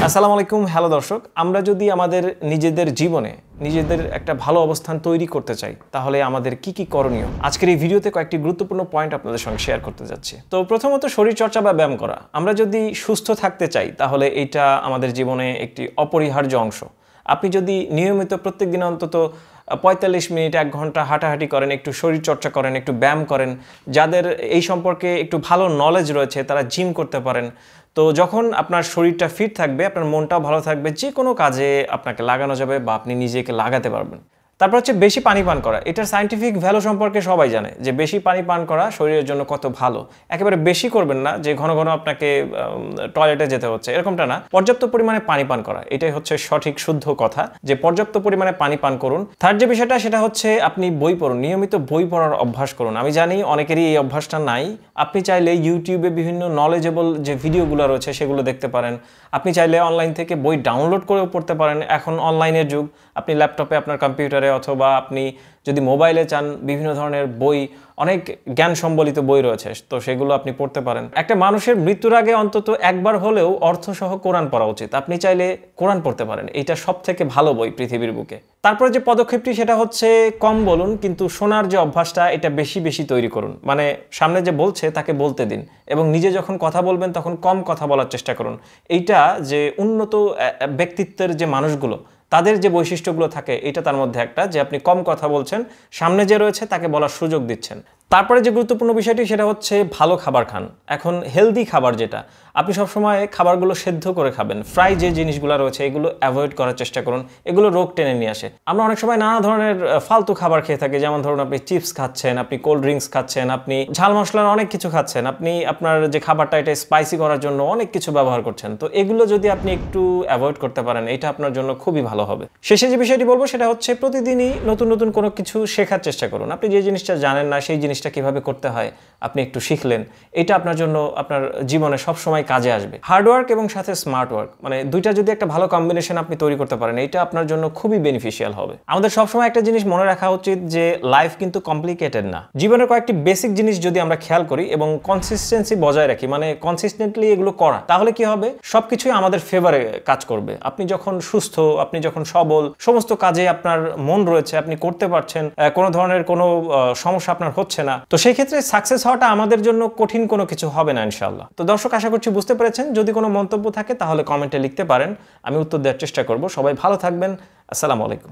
আসসালামু আলাইকুম। হ্যালো দর্শক, আমরা যদি আমাদের নিজেদের জীবনে নিজেদের একটা ভালো অবস্থান তৈরি করতে চাই তাহলে আমাদের কি কি করণীয়, আজকের এই ভিডিওতে কয়েকটি গুরুত্বপূর্ণ পয়েন্ট আপনাদের সঙ্গে শেয়ার করতে যাচ্ছি। তো প্রথমত শরীরচর্চা বা ব্যায়াম করা। আমরা যদি সুস্থ থাকতে চাই তাহলে এটা আমাদের জীবনে একটি অপরিহার্য অংশ। আপনি যদি নিয়মিত প্রত্যেক দিন অন্তত 45 মিনিট 1 ঘন্টা হাঁটাহাঁটি করেন, একটু শরীরচর্চা করেন, একটু ব্যায়াম করেন, যাদের এই সম্পর্কে একটু ভালো নলেজ রয়েছে তারা জিম করতে পারেন। তো যখন আপনার শরীরটা ফিট থাকবে, আপনার মনটাও ভালো থাকবে, যে কোনো কাজে আপনাকে লাগানো যাবে বা আপনি নিজেকে লাগাতে পারবেন। তারপর হচ্ছে বেশি পানি পান করা। এটার সায়েন্টিফিক ভ্যালু সম্পর্কে সবাই জানে যে বেশি পানি পান করা শরীরের জন্য কত ভালো। একেবারে বেশি করবেন না যে ঘন ঘন আপনাকে টয়লেটে যেতে হচ্ছে, এরকমটা না। পর্যাপ্ত পরিমাণে পানি পান করা, এটাই হচ্ছে সঠিক শুদ্ধ কথা, যে পর্যাপ্ত পরিমাণে পানি পান করুন। থার্ড যে বিষয়টা সেটা হচ্ছে আপনি বই পড়ুন, নিয়মিত বই পড়ার অভ্যাস করুন। আমি জানি অনেকেরই এই অভ্যাসটা নাই। আপনি চাইলে ইউটিউবে বিভিন্ন নলেজেবল যে ভিডিওগুলো রয়েছে সেগুলো দেখতে পারেন। আপনি চাইলে অনলাইন থেকে বই ডাউনলোড করেও পড়তে পারেন। এখন অনলাইনের যুগ, আপনি ল্যাপটপে, আপনার কম্পিউটারে অথবা আপনি যদি মোবাইলে চান, বিভিন্ন ধরনের বই, অনেক জ্ঞান সম্বলিত বই রয়েছে, তো সেগুলো আপনি পড়তে পারেন। একটা মানুষের মৃত্যুর আগে অন্তত একবার হলেও অর্থসহ কোরআন পড়া উচিত। আপনি চাইলে কোরআন পড়তে পারেন, এটা সব থেকে ভালো বই পৃথিবীর বুকে। তারপরে যে পদক্ষেপটি সেটা হচ্ছে কম বলুন, কিন্তু শোনার যে অভ্যাসটা এটা বেশি বেশি তৈরি করুন। মানে সামনে যে বলছে তাকে বলতে দিন, এবং নিজে যখন কথা বলবেন তখন কম কথা বলার চেষ্টা করুন। এইটা যে উন্নত ব্যক্তিত্বের যে মানুষগুলো, তাদের যে বৈশিষ্ট্যগুলো থাকে, এটা তার মধ্যে একটা, যে আপনি কম কথা বলছেন, সামনে যে রয়েছে তাকে বলার সুযোগ দিচ্ছেন। তারপরে যে গুরুত্বপূর্ণ বিষয়টি সেটা হচ্ছে ভালো খাবার খান। এখন হেলদি খাবার যেটা, আপনি সবসময় খাবারগুলো সেদ্ধ করে খাবেন। ফ্রাই যে জিনিসগুলো রয়েছে এগুলো অ্যাভয়েড করার চেষ্টা করুন, এগুলো রোগ টেনে নিয়ে আসে। আমরা অনেক সময় নানা ধরনের ফালতু খাবার খেয়ে থাকি, যেমন ধরুন আপনি চিপস খাচ্ছেন, আপনি কোল্ড ড্রিঙ্কস খাচ্ছেন, আপনি ঝাল মশলার অনেক কিছু খাচ্ছেন, আপনি আপনার যে খাবারটা এটা স্পাইসি করার জন্য অনেক কিছু ব্যবহার করছেন। তো এগুলো যদি আপনি একটু অ্যাভয়েড করতে পারেন, এটা আপনার জন্য খুবই ভালো হবে। শেষে যে বিষয়টি বলবো সেটা হচ্ছে প্রতিদিনই নতুন নতুন কোনো কিছু শেখার চেষ্টা করুন। আপনি যে জিনিসটা জানেন না সেই জিনিসটা কিভাবে করতে হয় আপনি একটু শিখলেন, এটা আপনার জন্য আপনার জীবনে সবসময় কাজে আসবে। হার্ডওয়ার্ক এবং সাথে স্মার্ট ওয়ার্ক, মানে দুইটা যদি একটা ভালো কম্বিনেশন আপনি তৈরি করতে পারেন, এটা আপনার জন্য খুবই বেনিফিশিয়াল হবে। আমাদের সবসময় একটা জিনিস মনে রাখা উচিত যে লাইফ কিন্তু কমপ্লিকেটেড না। জীবনের কয়েকটি বেসিক জিনিস যদি আমরা খেয়াল করি এবং কনসিস্টেন্সি বজায় রাখি, মানে কনসিস্টেন্টলি এগুলো করা, তাহলে কি হবে, সবকিছুই আমাদের ফেভারে কাজ করবে। আপনি যখন সুস্থ, আপনি যখন সবল, সমস্ত কাজে আপনার মন রয়েছে, আপনি করতে পারছেন, কোনো ধরনের কোনো সমস্যা আপনার হচ্ছে না, তো সেই ক্ষেত্রে সাকসেস হওয়াটা আমাদের জন্য কঠিন কোনো কিছু হবে না ইনশাআল্লাহ। তো দর্শক, আশা করছি বুঝতে পেরেছেন। যদি কোনো মন্তব্য থাকে তাহলে কমেন্টে লিখতে পারেন, আমি উত্তর দেওয়ার চেষ্টা করব। সবাই ভালো থাকবেন। আসসালামু আলাইকুম।